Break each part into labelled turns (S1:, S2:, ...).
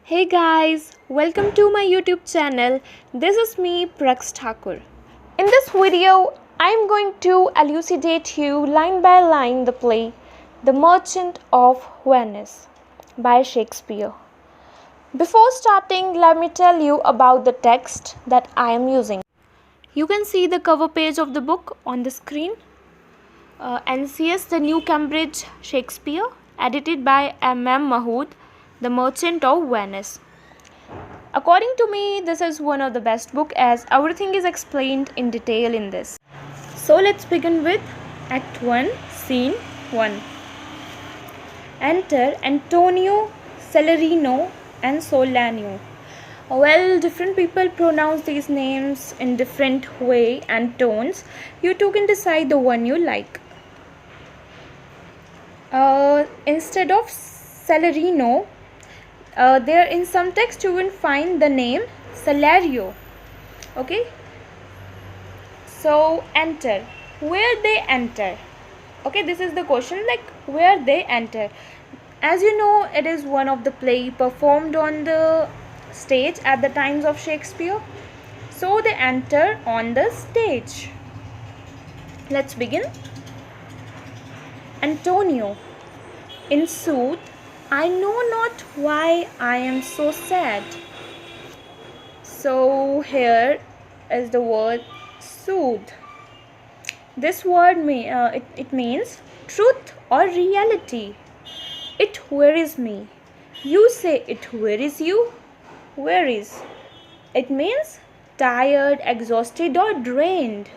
S1: Hey guys, welcome to my YouTube channel. This is me, Prax Thakur. In this video, I am going to elucidate you line by line the play The Merchant of Venice by Shakespeare. Before starting, let me tell you about the text that I am using. You can see the cover page of the book on the screen. NCS, the New Cambridge Shakespeare, edited by M.M. Mahood, The Merchant of Venice. According to me, this is one of the best books as everything is explained in detail in this. So let's begin with Act 1, Scene 1. Enter Antonio, Celerino and Solanio. Well, different people pronounce these names in different way and tones. You too can decide the one you like. Instead of Celerino, there in some text you will find the name Salario. Okay, so enter, where they enter. Okay, this is the question, like where they enter. As you know, it is one of the play performed on the stage at the times of Shakespeare, so they enter on the stage. Let's begin. Antonio, in sooth, I know not why I am so sad. So here is the word soothe. This word it means truth or reality. It wearies me. You say it wearies you. Wearies. It means tired, exhausted or drained.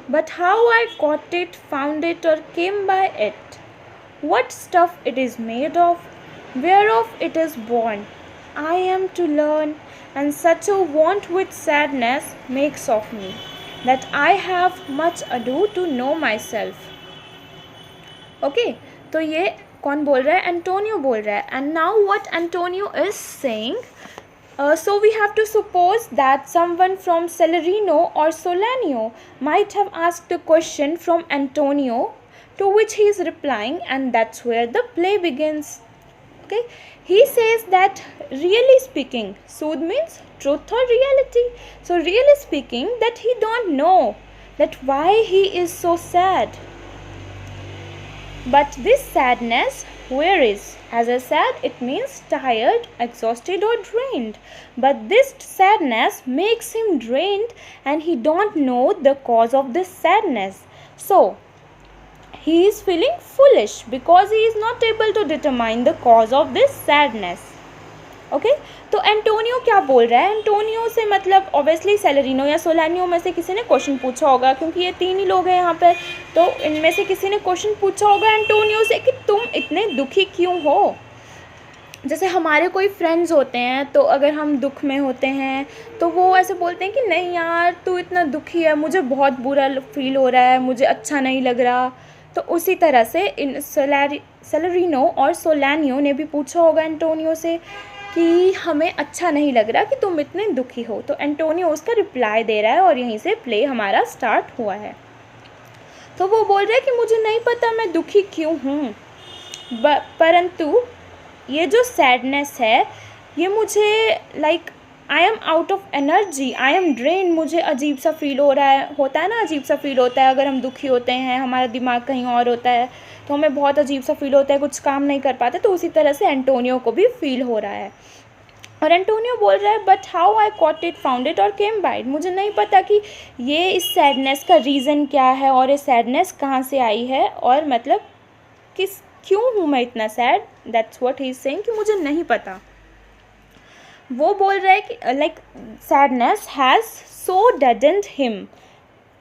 S1: But how I caught it, found it or came by it, what stuff it is made of, whereof it is born, I am to learn, and such a want with sadness makes of me, that I have much ado to know myself. Okay, तो ये कौन बोल रहा है? Antonio बोल रहा है. And now what Antonio is saying, so we have to suppose that someone from Celerino or Solanio might have asked a question from Antonio, to which he is replying, and that's where the play begins. Okay, he says that really speaking, sooth means truth or reality. So really speaking, that he don't know that why he is so sad. But this sadness, where is? As I said, it means tired, exhausted or drained. But this sadness makes him drained and he don't know the cause of this sadness. So, he is feeling foolish because he is not able to determine the cause of this sadness. Okay, तो Antonio क्या बोल रहा है? Antonio से मतलब obviously सेलेरिनो या सोलानियो में से किसी ने क्वेश्चन पूछा होगा, क्योंकि ये तीन ही लोग हैं यहाँ पर. तो इनमें से किसी ने क्वेश्चन पूछा होगा एंटोनियो से कि तुम इतने दुखी क्यों हो. जैसे हमारे कोई फ्रेंड्स होते हैं, तो अगर हम दुख में होते हैं तो वो ऐसे बोलते हैं कि नहीं यार तू इतना दुखी है, मुझे बहुत बुरा फील हो रहा है, मुझे अच्छा नहीं लग रहा. तो उसी तरह से इन सेलेरिनो और सोलानियो ने भी पूछा होगा एंटोनियो से कि हमें अच्छा नहीं लग रहा कि तुम इतने दुखी हो. तो एंटोनियो उसका रिप्लाई दे रहा है और यहीं से प्ले हमारा स्टार्ट हुआ है. तो वो बोल रहा है कि मुझे नहीं पता मैं दुखी क्यों हूँ, परंतु ये जो सैडनेस है ये मुझे like I am out of energy, I am drain. मुझे अजीब सा फील हो रहा है, होता है ना, अजीब सा फील होता है अगर हम दुखी होते हैं, हमारा दिमाग कहीं और होता है तो हमें बहुत अजीब सा फील होता है, कुछ काम नहीं कर पाते. तो उसी तरह से एंटोनियो को भी फील हो रहा है. और एंटोनियो बोल रहा है but how I cot it, found it और केम बाय इट. मुझे नहीं पता कि ये इस सैडनेस का रीज़न क्या है और ये सैडनेस कहाँ से आई है, और मतलब क्यों हूँ मैं इतना sad. That's what he is saying कि मुझे नहीं पता. वो बोल रहा है कि like sadness has so deadened him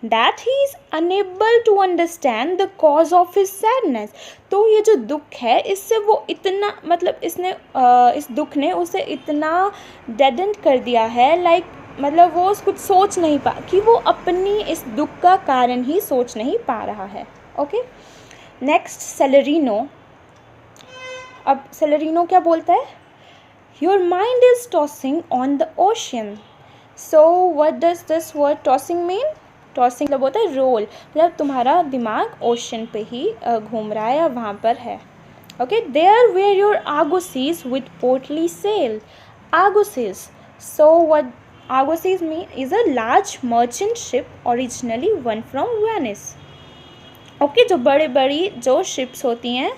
S1: that he is unable to understand the cause of his sadness. तो ये जो दुख है इससे वो इतना मतलब इस दुख ने उसे इतना डेडेंट कर दिया है, लाइक मतलब वो कुछ सोच नहीं पा कि वो अपनी इस दुख का कारण ही सोच नहीं पा रहा है. Okay, next Salarino. अब सेलेरिनो क्या बोलता है? Your mind is tossing on the ocean. So what does this word tossing mean? Tossing मतलब होता है रोल, मतलब तुम्हारा दिमाग ओशन पे ही घूम रहा है या वहाँ पर है. Okay, there were your argosies with portly sail. Argosies. So what argosies mean is a large merchant ship originally one from Venice. Okay, जो बड़े बड़ी जो शिप्स होती हैं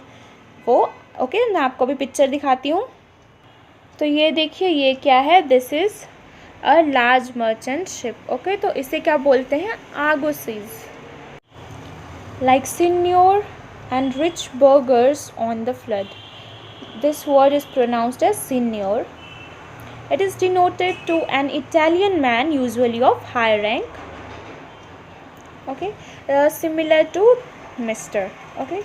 S1: वो, ओके मैं आपको भी पिक्चर दिखाती हूँ। तो ये देखिए ये क्या है, this is a large merchant ship. Okay, तो इसे क्या बोलते हैं, आर्गोसीज। Like signor and rich burghers on the flood. This word is pronounced as signor. It is denoted to an Italian man usually of high rank. Okay, similar to Mr. Okay,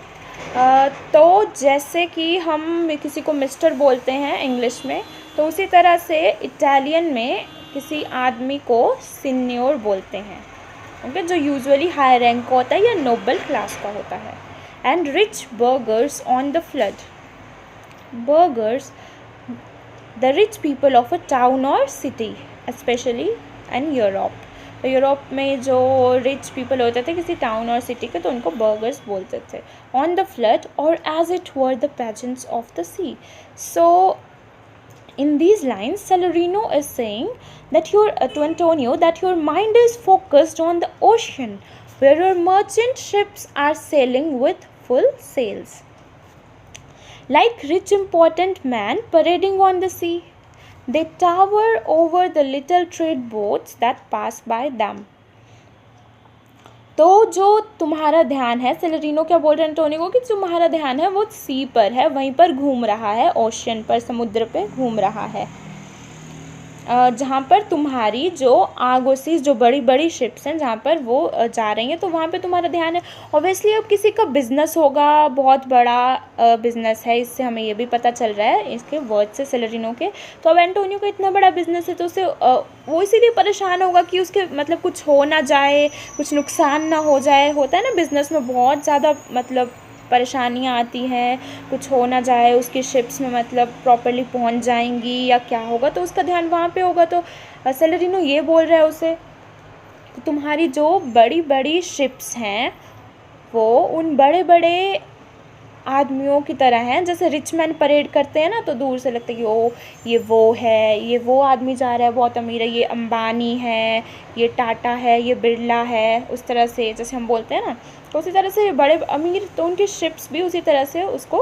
S1: तो जैसे कि हम किसी को मिस्टर बोलते हैं English में, तो उसी तरह से इटालियन में किसी आदमी को सिन्योर बोलते हैं। ओके, जो यूजुअली हाई रैंक का होता है या नोबल क्लास का होता है। And rich burgers on the flood. Burgers, the rich people of a town और सिटी, स्पेशली इन यूरोप। तो यूरोप में जो रिच पीपल होते थे किसी टाउन और सिटी के, तो उनको बर्गर्स बोलते थे। On the flood or as it were the pageants of the sea. So in these lines, Salarino is saying that to Antonio that your mind is focused on the ocean, where your merchant ships are sailing with full sails, like rich important men parading on the sea. They tower over the little trade boats that pass by them. तो जो तुम्हारा ध्यान है, सेलेरिनो क्या बोल रहे हैं Antonio को कि तुम्हारा ध्यान है वो सी पर है, वहीं पर घूम रहा है, ओशियन पर, समुद्र पे घूम रहा है, जहाँ पर तुम्हारी जो आर्गोसीज, जो बड़ी बड़ी शिप्स हैं जहाँ पर वो जा रही हैं, तो वहाँ पे तुम्हारा ध्यान है। ऑब्वियसली अब किसी का बिजनेस होगा, बहुत बड़ा बिजनेस है, इससे हमें ये भी पता चल रहा है इसके वर्ड से, सेलेरिनो के। तो अब एंटोनियो का इतना बड़ा बिजनेस है तो उसे वो इसीलिए परेशान होगा कि उसके मतलब कुछ हो ना जाए, कुछ नुकसान ना हो जाए। होता है ना बिज़नेस में बहुत ज़्यादा मतलब परेशानियाँ आती हैं, कुछ हो ना जाए, उसकी शिप्स में मतलब प्रॉपरली पहुंच जाएंगी या क्या होगा, तो उसका ध्यान वहाँ पे होगा। तो सेलेरिनो ये बोल रहा है उसे, तो तुम्हारी जो बड़ी बड़ी शिप्स हैं वो उन बड़े बड़े आदमियों की तरह हैं, जैसे रिच मैन परेड करते हैं ना, तो दूर से लगता है कि ओ ये वो है, ये वो आदमी जा रहा है, बहुत अमीर है, ये अंबानी है, ये टाटा है, ये बिरला है, उस तरह से जैसे हम बोलते हैं ना, तो उसी तरह से बड़े अमीर, तो उनकी शिप्स भी उसी तरह से उसको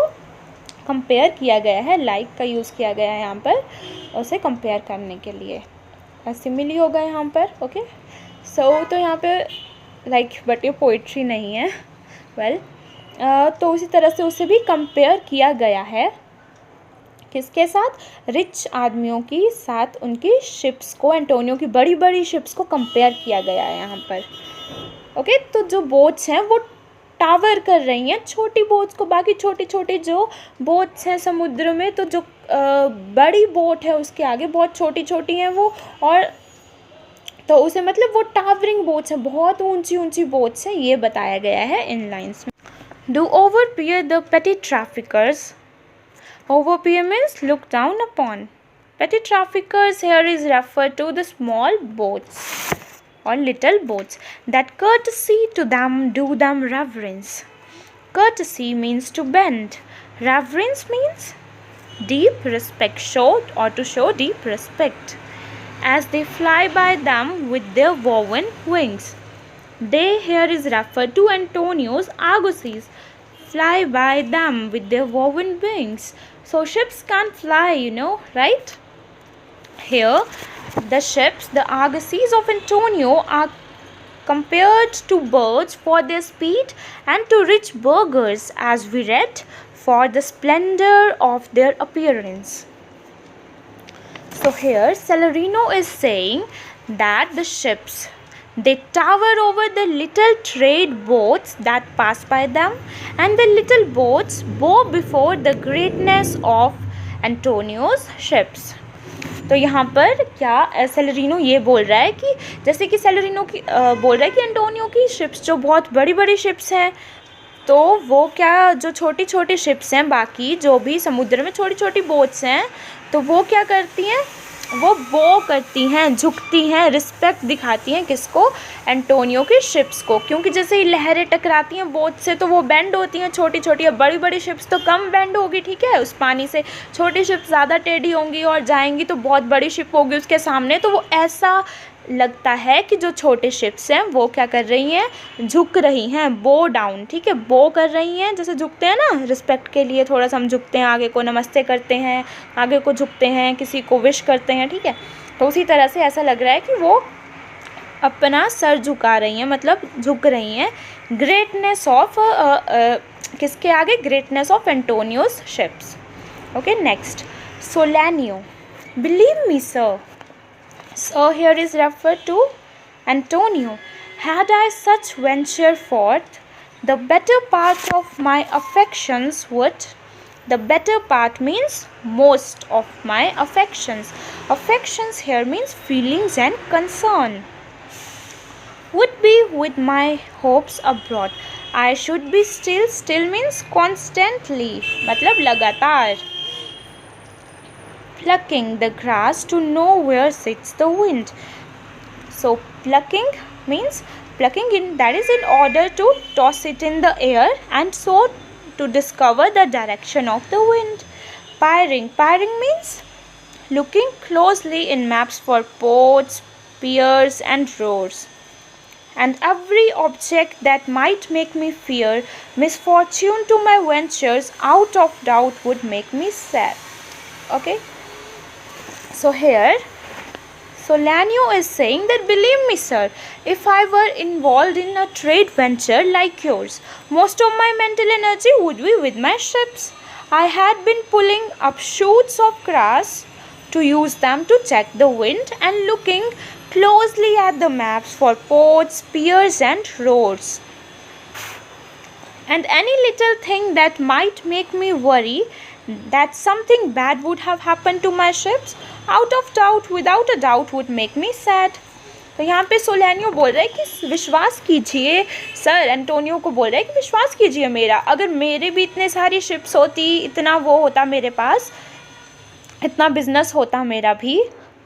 S1: कंपेयर किया गया है, लाइक का यूज़ किया गया है यहाँ पर उसे कंपेयर करने के लिए, सिमिली होगा यहाँ पर। ओके, सो तो यहाँ पे लाइक बट ये पोइट्री नहीं है, वेल तो उसी तरह से उसे भी कंपेयर किया गया है, किसके साथ, रिच आदमियों की साथ उनकी शिप्स को, एंटोनियो की बड़ी बड़ी शिप्स को कंपेयर किया गया है यहाँ पर। ओके, तो जो बोट्स हैं वो टावर कर रही हैं छोटी बोट्स को, बाकी छोटी छोटी जो बोट्स हैं समुद्र में, तो जो बड़ी बोट है उसके आगे बहुत छोटी छोटी हैं वो, और तो उसे मतलब वो टावरिंग बोट्स हैं, बहुत ऊंची ऊंची बोट्स हैं, ये बताया गया है इन लाइन्स में। Do overpeer the petty traffickers. Overpeer means look down upon. Petty traffickers here is referred to the small boats or little boats that courtesy to them do them reverence. Courtesy means to bend. Reverence means deep respect, show or to show deep respect. As they fly by them with their woven wings. They here is referred to Antonio's argosies, fly by them with their woven wings. So ships can fly, you know, right? Here, the ships, the argosies of Antonio are compared to birds for their speed and to rich burghers, as we read, for the splendor of their appearance. So here, Salarino is saying that the ships, they tower over the little trade boats that pass by them, and the little boats bow before the greatness of Antonio's ships. तो यहाँ पर क्या सेलेरिनो ये बोल रहा है कि जैसे कि सेलेरिनो की बोल रहा है कि एंटोनियो की शिप्स जो बहुत बड़ी बड़ी शिप्स हैं, तो वो क्या जो छोटी छोटी शिप्स हैं, बाकी जो भी समुद्र में छोटी छोटी बोट्स हैं, तो वो क्या करती हैं, वो बो करती हैं, झुकती हैं, रिस्पेक्ट दिखाती हैं किसको, एंटोनियो की शिप्स को, क्योंकि जैसे ही लहरें टकराती हैं बोट से तो वो बेंड होती हैं छोटी छोटी। अब बड़ी बड़ी शिप्स तो कम बेंड होगी, ठीक है, उस पानी से। छोटी शिप्स ज़्यादा टेढ़ी होंगी और जाएंगी तो बहुत बड़ी शिप होगी उसके सामने, तो वो ऐसा लगता है कि जो छोटे शिप्स हैं वो क्या कर रही हैं, झुक रही हैं, बो डाउन, ठीक है, बो कर रही हैं, जैसे झुकते हैं ना रिस्पेक्ट के लिए, थोड़ा सा हम झुकते हैं, आगे को नमस्ते करते हैं, आगे को झुकते हैं, किसी को विश करते हैं, ठीक है, तो उसी तरह से ऐसा लग रहा है कि वो अपना सर झुका रही हैं, मतलब झुक रही हैं ग्रेटनेस ऑफ किसके आगे, greatness of Antonio's ships. Okay, next Solanio, believe me sir. So here is referred to Antonio. Had I such venture forth, the better part of my affections would. The better part means most of my affections. Affections here means feelings and concern. Would be with my hopes abroad. I should be still. Still means constantly. मतलब लगातार. Plucking the grass to know where sits the wind. So plucking means plucking in, that is in order to toss it in the air and so to discover the direction of the wind. Peering. Peering means looking closely in maps for ports, piers and roads. And every object that might make me fear misfortune to my ventures out of doubt would make me sad. Okay. So here Solanio is saying that believe me sir, if I were involved in a trade venture like yours, most of my mental energy would be with my ships. I had been pulling up shoots of grass to use them to check the wind and looking closely at the maps for ports, piers and roads. And any little thing that might make me worry that something bad would have happened to my ships, out of doubt, without a doubt would make me sad. तो यहाँ पे सोलैनियो बोल रहा है कि विश्वास कीजिए sir, Antonio को बोल रहा है कि विश्वास कीजिए मेरा, अगर मेरे भी इतने सारी शिप्स होती, इतना वो होता मेरे पास, इतना बिजनेस होता मेरा भी,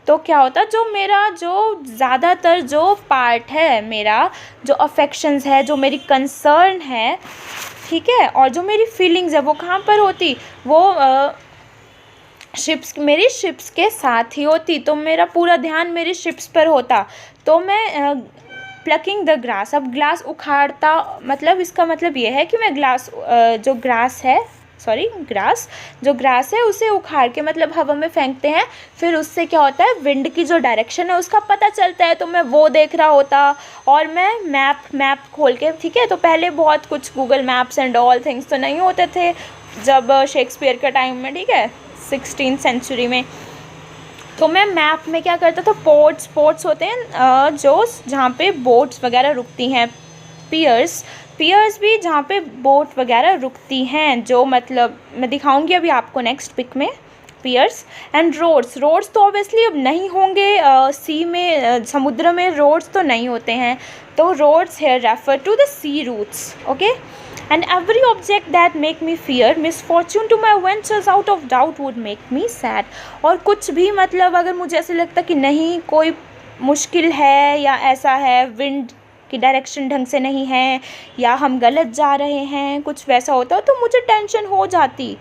S1: तो क्या होता, जो मेरा जो ज़्यादातर जो पार्ट है, मेरा जो अफेक्शंस है, जो मेरी कंसर्न है, ठीक है, और जो मेरी फीलिंग्स है वो कहाँ पर होती, वो शिप्स, मेरी शिप्स के साथ ही होती, तो मेरा पूरा ध्यान मेरी शिप्स पर होता, तो मैं प्लकिंग द ग्रास, अब ग्लास उखाड़ता, मतलब इसका मतलब ये है कि मैं ग्लास जो ग्रास है, सॉरी ग्रास, जो ग्रास है उसे उखाड़ के मतलब हवा में फेंकते हैं, फिर उससे क्या होता है, विंड की जो डायरेक्शन है उसका पता चलता है, तो मैं वो देख रहा होता, और मैं मैप खोल के, ठीक है, तो पहले बहुत कुछ Google maps and all things तो नहीं होते थे जब शेक्सपियर का टाइम में, ठीक है, 16th सेंचुरी में, तो मैं मैप में क्या करता था, पोर्ट्स होते हैं जो जहाँ पे बोट्स वगैरह रुकती हैं, पियर्स भी जहाँ पे बोट वगैरह रुकती हैं, जो मतलब मैं दिखाऊंगी अभी आपको नेक्स्ट पिक में, पियर्स एंड रोड्स तो ऑब्वियसली अब नहीं होंगे, सी में समुद्र में रोड्स तो नहीं होते हैं, तो roads here refer to the sea routes. Okay, and every object that make me fear misfortune to my ventures out of doubt would make me sad। और कुछ भी मतलब अगर मुझे ऐसे लगता कि नहीं कोई मुश्किल है या ऐसा है, विंड की डायरेक्शन ढंग से नहीं है या हम गलत जा रहे हैं, कुछ वैसा होता तो मुझे टेंशन हो जाती।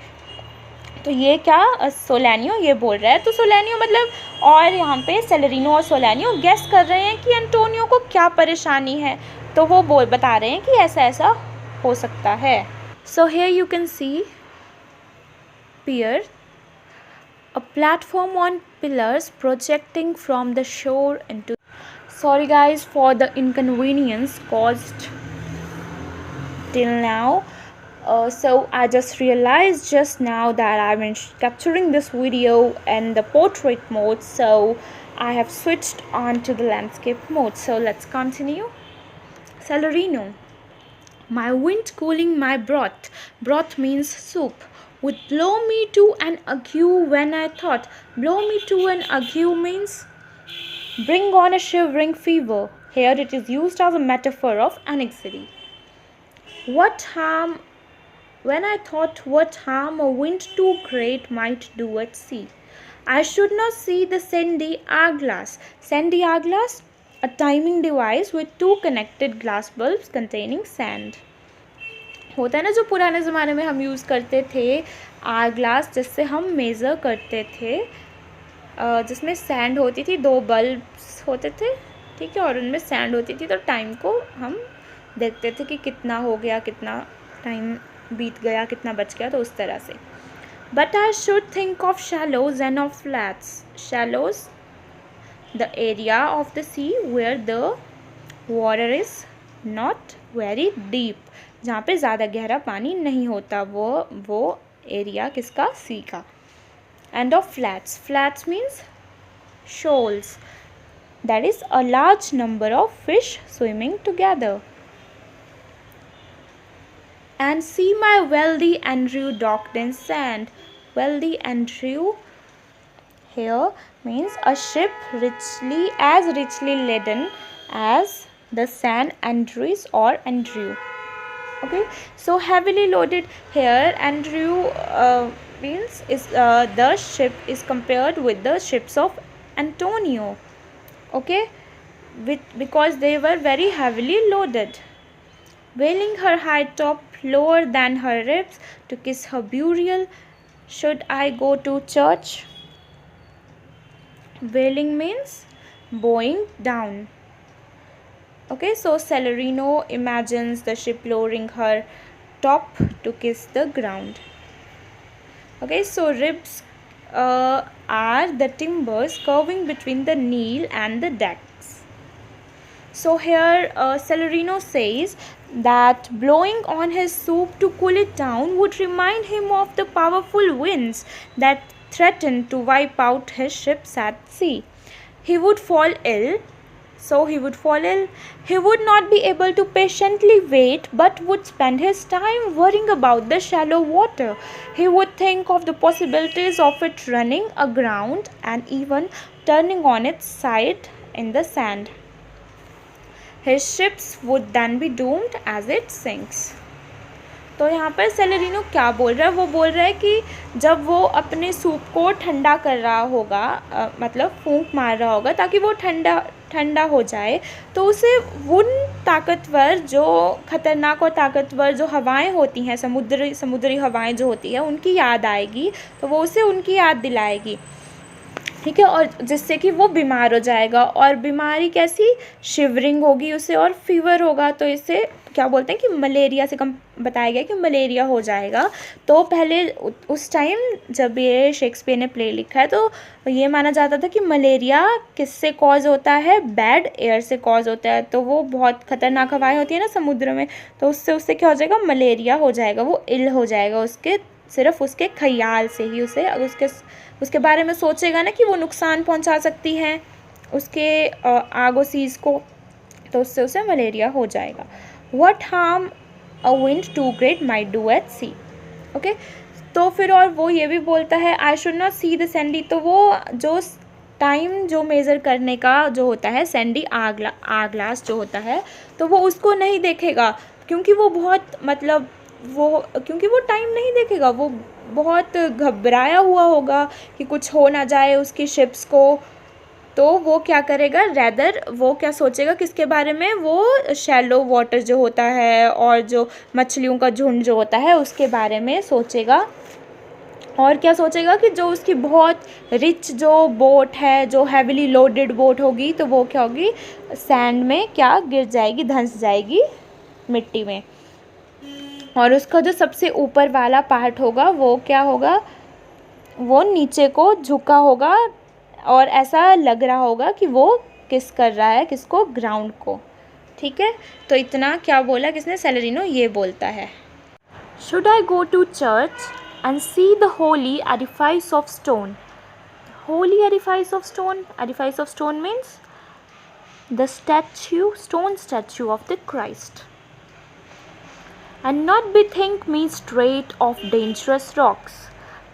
S1: तो ये क्या सोलैनियो ये बोल रहा है, तो सोलैनियो मतलब, और यहाँ पे सेलेरिनो और सोलैनियो गेस कर रहे हैं कि एंटोनियो को क्या परेशानी है, तो वो बता रहे हैं कि ऐसा ऐसा हो सकता है। So here you can see pier, a platform on pillars projecting from the shore into. Sorry guys for the inconvenience caused till now. So I just realized just now that I've been capturing this video in the portrait mode, so I have switched on to the landscape mode. So let's continue. Salarino, my wind cooling my broth. Broth means soup. Would blow me to an ague when I thought. Blow me to an ague means bring on a shivering fever. Here it is used as a metaphor of anxiety. What harm, when I thought what harm a wind too great might do at sea. I should not see the Sandy hourglass. Sandy hourglass, a timing device with two connected glass bulbs containing sand. होता है ना जो पुराने ज़माने में हम use करते थे आर ग्लास, जिससे हम मेज़र करते थे, जिसमें सैंड होती थी, 2 बल्ब्स होते थे, ठीक है, और उनमें सैंड होती थी, तो टाइम को हम देखते थे कि कितना हो गया, कितना टाइम बीत गया, कितना बच गया, तो उस तरह से. But I should think of shallows and of flats. Shallows, the area of the sea where the water is not very deep. जहाँ पे ज़्यादा गहरा पानी नहीं होता, वो एरिया किसका? सी का. And of flats. Flats means shoals. That is a large number of fish swimming together. And see my wealthy Andrew docked in sand. Wealthy Andrew here means a ship richly laden as the San Andreas or Andrew. Okay, so heavily loaded here, Andrew means is the ship is compared with the ships of Antonio. Okay, because they were very heavily loaded. Veiling her high top lower than her ribs to kiss her burial, should I go to church? Veiling means bowing down. Okay, so Celerino imagines the ship lowering her top to kiss the ground. Okay, so ribs are the timbers curving between the keel and the decks. So here Celerino says that blowing on his soup to cool it down would remind him of the powerful winds that threatened to wipe out his ships at sea. He would fall ill. So he would fall ill. He would not be able to patiently wait, but would spend his time worrying about the shallow water. He would think of the possibilities of it running aground and even turning on its side in the sand. His ships would then be doomed as it sinks. तो यहाँ पर सेलेरिनो क्या बोल रहा है? वो बोल रहा है कि जब वो अपने सूप को ठंडा कर रहा होगा, मतलब फूंक मार रहा होगा ताकि वो ठंडा हो जाए, तो उसे उन ताकतवर, जो ख़तरनाक और ताकतवर जो हवाएं होती हैं, समुद्री हवाएं जो होती हैं, उनकी याद आएगी, तो वो उसे उनकी याद दिलाएगी, ठीक है, और जिससे कि वो बीमार हो जाएगा. और बीमारी कैसी? शिवरिंग होगी उसे और फीवर होगा, तो इसे क्या बोलते हैं कि मलेरिया से कम बताया गया कि मलेरिया हो जाएगा. तो पहले उस टाइम जब ये शेक्सपियर ने प्ले लिखा है, तो ये माना जाता था कि मलेरिया किससे कॉज होता है? बैड एयर से कॉज होता है. तो वो बहुत ख़तरनाक हवाएं होती है ना समुद्र में, तो उससे क्या हो जाएगा? मलेरिया हो जाएगा, वो इल हो जाएगा. उसके सिर्फ उसके ख्याल से ही अगर उसके बारे में सोचेगा ना कि वो नुकसान पहुंचा सकती हैं उसके आगोसीज को, तो उससे उसे मलेरिया हो जाएगा. What harm a wind too great might do at sea. Okay, तो फिर और वो ये भी बोलता है I should not see the Sandy. तो वो जो टाइम जो मेज़र करने का जो होता है, सैंडी आर ग्लास जो होता है, तो वो उसको नहीं देखेगा, क्योंकि वो बहुत क्योंकि वो टाइम नहीं देखेगा. वो बहुत घबराया हुआ होगा कि कुछ हो ना जाए उसकी शिप्स को. तो वो क्या करेगा? रैदर वो क्या सोचेगा किसके बारे में? वो शैलो वाटर जो होता है और जो मछलियों का झुंड जो होता है उसके बारे में सोचेगा. और क्या सोचेगा कि जो उसकी बहुत रिच जो बोट है, जो हैवीली लोडेड बोट होगी, तो वो क्या होगी? सैंड में क्या गिर जाएगी, धंस जाएगी मिट्टी में. और उसका जो सबसे ऊपर वाला पार्ट होगा वो क्या होगा? वो नीचे को झुका होगा और ऐसा लग रहा होगा कि वो किस कर रहा है, किसको? ग्राउंड को. ठीक है, तो इतना क्या बोला किसने? सेलेरिनो ये बोलता है. Should I go to church and see the holy edifice of stone? Holy edifice of stone. Edifice of stone means the stone statue of the Christ. And not bethink me straight of dangerous rocks.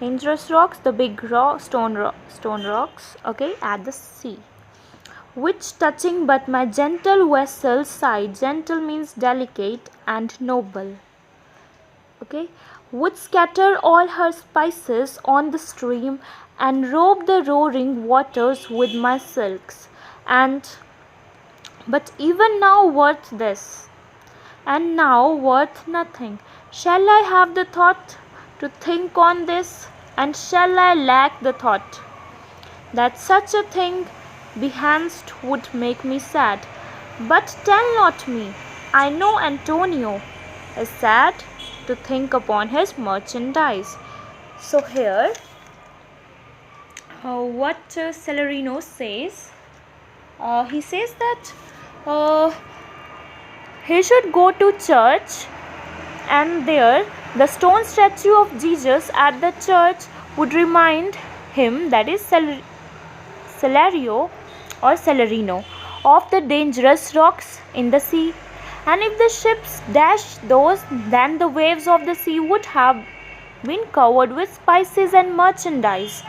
S1: Dangerous rocks, the big stone rocks, okay, at the sea, which touching but my gentle vessel's side. Gentle means delicate and noble. Okay, would scatter all her spices on the stream and robe the roaring waters with my silks, and but even now worth this, and now worth nothing. Shall I have the thought to think on this, and shall I lack the thought that such a thing behanst would make me sad? But tell not me, I know Antonio is sad to think upon his merchandise. So here, what Celerino says, he says that he should go to church, and there the stone statue of Jesus at the church would remind him, that is Celerio or Celerino, of the dangerous rocks in the sea. And if the ships dashed those, then the waves of the sea would have been covered with spices and merchandise,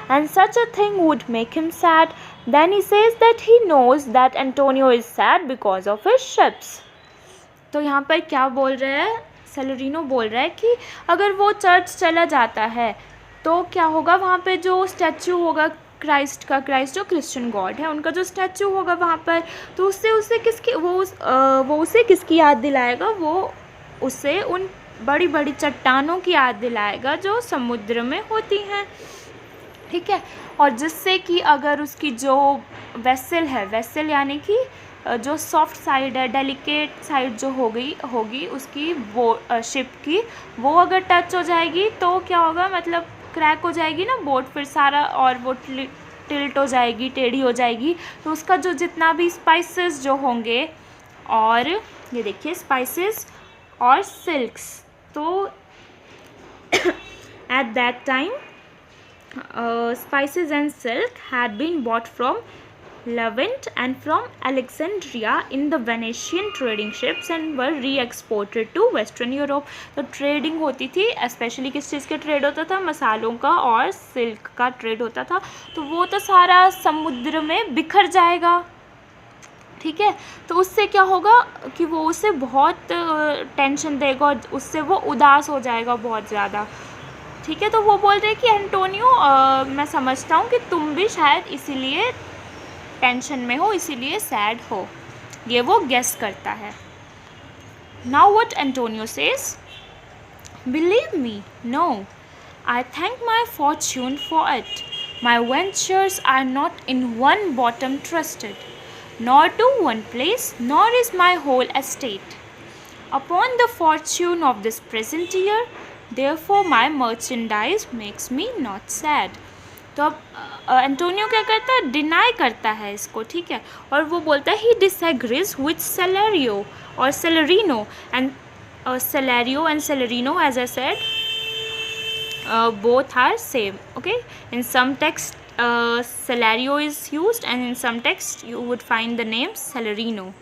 S1: and such a thing would make him sad. Then he says that he knows that Antonio is sad because of his ships. तो यहाँ पर क्या बोल रहा है, सेलेरिनो बोल रहा है कि अगर वो चर्च चला जाता है तो क्या होगा, वहाँ पे जो स्टैचू होगा क्राइस्ट का, क्राइस्ट जो क्रिश्चियन गॉड है उनका जो स्टैचू होगा वहाँ पर, तो उससे उसे किसकी वो उसे किसकी याद दिलाएगा, वो उसे उन बड़ी बड़ी चट्टानों की याद दिलाएगा जो समुद्र में होती हैं, ठीक है। और जिससे कि अगर उसकी जो वेसल है, वेसल यानी कि जो सॉफ्ट साइड है, डेलिकेट साइड जो होगी उसकी वो शिप की, वो अगर टच हो जाएगी तो क्या होगा, मतलब क्रैक हो जाएगी ना बोट, फिर सारा, और वो टिल्ट हो जाएगी, टेढ़ी हो जाएगी, तो उसका जो जितना भी स्पाइसेस जो होंगे, और ये देखिए स्पाइसेस और सिल्क्स, तो at that time spices and silk had been bought from Levant and from Alexandria in the Venetian trading ships and were re-exported to Western Europe. तो ट्रेडिंग होती थी, स्पेशली किस चीज़ का ट्रेड होता था, मसालों का और सिल्क का ट्रेड होता था, तो वो तो सारा समुद्र में बिखर जाएगा, ठीक है। तो उससे क्या होगा कि वो उसे बहुत टेंशन देगा और उससे वो उदास हो जाएगा बहुत ज़्यादा, ठीक है। तो वो बोल रहे हैं कि एंटोनियो, मैं समझता हूँ कि तुम भी शायद इसीलिए टेंशन में हो, इसीलिए सैड हो, ये वो गेस करता है। Now what Antonio says, believe me, no, I thank my fortune for it, my ventures are not in one bottom trusted, nor to one place, nor is my whole estate upon the fortune of this present year, therefore my merchandise makes me not sad. तो अब Antonio क्या करता है, deny करता है इसको, ठीक है, और वो बोलता है ही डिसएग्रीज विथ सेलेरियो और Salarino, and Salerio and Salarino, as I said, both are same, okay. In some text Celerio is used, and in some text you would find the name Celerino.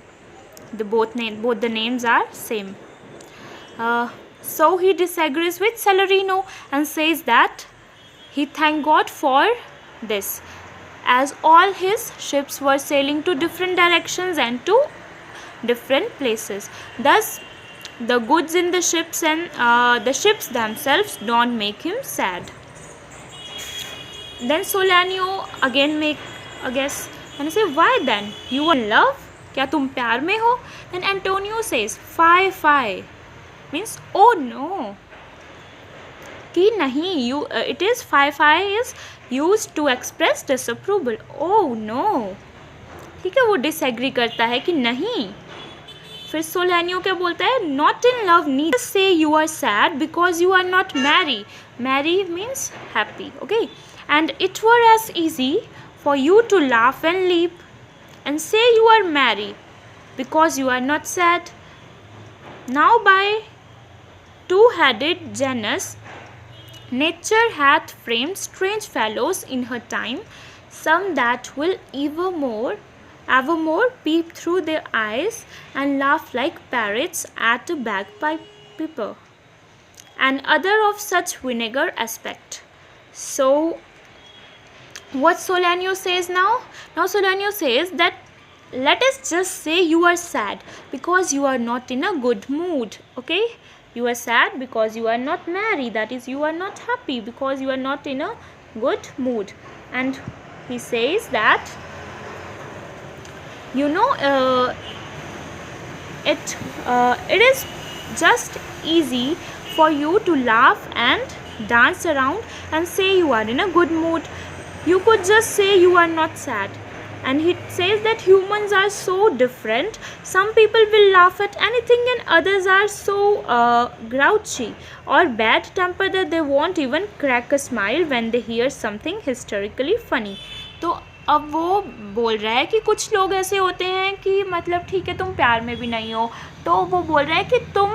S1: Both the names are same. So he disagrees with Celerino and says that he thanked God for this, as all his ships were sailing to different directions and to different places. Thus the goods in the ships and the ships themselves don't make him sad. Then Solanio again make a guess and say, why then, you are in love, क्या तुम प्यार में हो? Then Antonio says, fie, means oh no, कि नहीं, you it is fie is used to express disapproval, oh no, ठीक है, वो डिसएग्री करता है कि नहीं। फिर सोलानियो क्या बोलता है, not in love need say you are sad because you are not merry, merry means happy, okay, and it were as easy for you to laugh and leap and say you are merry because you are not sad. Now by two-headed Janus, nature hath framed strange fellows in her time, some that will evermore peep through their eyes and laugh like parrots at a bagpiper, and other of such vinegar aspect. So what Solanio says now? Now Solanio says that let us just say you are sad because you are not in a good mood, okay? You are sad because you are not merry, that is, you are not happy because you are not in a good mood. And he says that, you know, it is just easy for you to laugh and dance around and say you are in a good mood. You could just say you are not sad. And he says that humans are so different. Some people will laugh at anything and others are so grouchy or bad tempered that they won't even crack a smile when they hear something hysterically funny. तो अब वो बोल रहा है कि कुछ लोग ऐसे होते हैं कि मतलब ठीक है तुम प्यार में भी नहीं हो, तो वो बोल रहा है कि तुम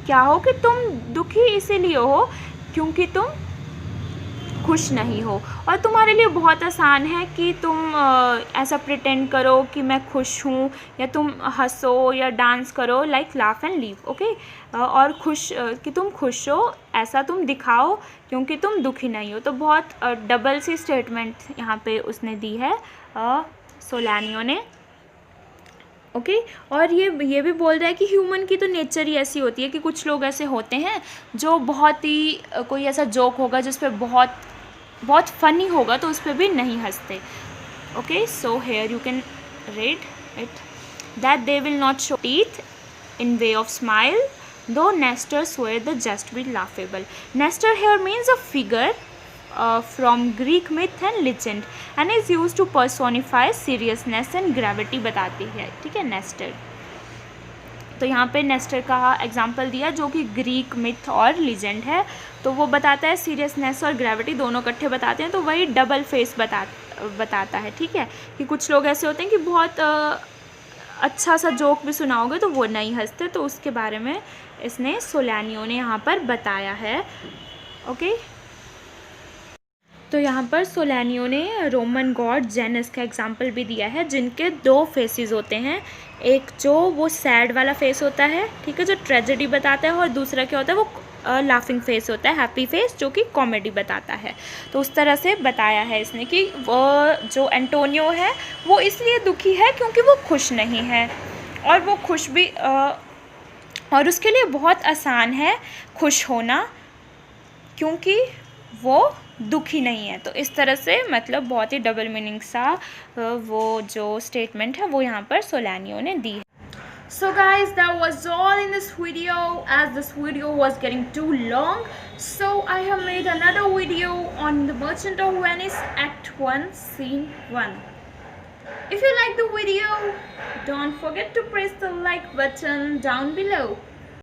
S1: क्या हो कि तुम दुखी इसीलिए हो क्योंकि तुम खुश नहीं हो, और तुम्हारे लिए बहुत आसान है कि तुम ऐसा प्रिटेंड करो कि मैं खुश हूँ, या तुम हंसो या डांस करो, like laugh and leave, okay, और खुश कि तुम खुश हो ऐसा तुम दिखाओ क्योंकि तुम दुखी नहीं हो। तो बहुत डबल सी स्टेटमेंट यहाँ पे उसने दी है सोलानियो ने, ओके। और ये भी बोल रहा है कि ह्यूमन की तो नेचर ही ऐसी होती है कि कुछ लोग ऐसे होते हैं जो बहुत ही कोई ऐसा जोक होगा जिस पे बहुत फ़नी होगा तो उस पर भी नहीं हंसते, okay. So here you can read it that they will not show teeth in way of smile, though Nestor swear the just be laughable. Nestor here means a figure from Greek myth and legend and is used to personify seriousness and gravity बताती है, ठीक है, Nestor. तो यहाँ पे Nestor का example दिया जो कि ग्रीक मिथ और लीजेंड है, तो वो बताता है सीरियसनेस और ग्रेविटी दोनों इकट्ठे बताते हैं, तो वही डबल फेस बताता है, ठीक है, कि कुछ लोग ऐसे होते हैं कि बहुत अच्छा सा जोक भी सुनाओगे तो वो नहीं हंसते, तो उसके बारे में इसने सोलानियो ने यहाँ पर बताया है, ओके। तो यहाँ पर सोलानियो ने रोमन गॉड जेनस का एग्जाम्पल भी दिया है जिनके दो फेसेस होते हैं, एक जो वो सैड वाला फेस होता है, ठीक है, जो ट्रेजेडी बताता है, और दूसरा क्या होता है वो लाफिंग फेस होता है, हैप्पी फेस, जो कि कॉमेडी बताता है। तो उस तरह से बताया है इसने कि वो जो एंटोनियो है वो इसलिए दुखी है क्योंकि वो खुश नहीं है, और वो खुश भी और उसके लिए बहुत आसान है खुश होना क्योंकि वो दुखी नहीं है। तो इस तरह से मतलब बहुत ही डबल मीनिंग सा वो जो स्टेटमेंट है वो यहाँ पर सोलानियो ने दी है। So guys, that was all in this video, as this video was getting too long, so I have made another video on the Merchant of Venice Act 1 Scene 1. If you like the video, don't forget to press the like button down below.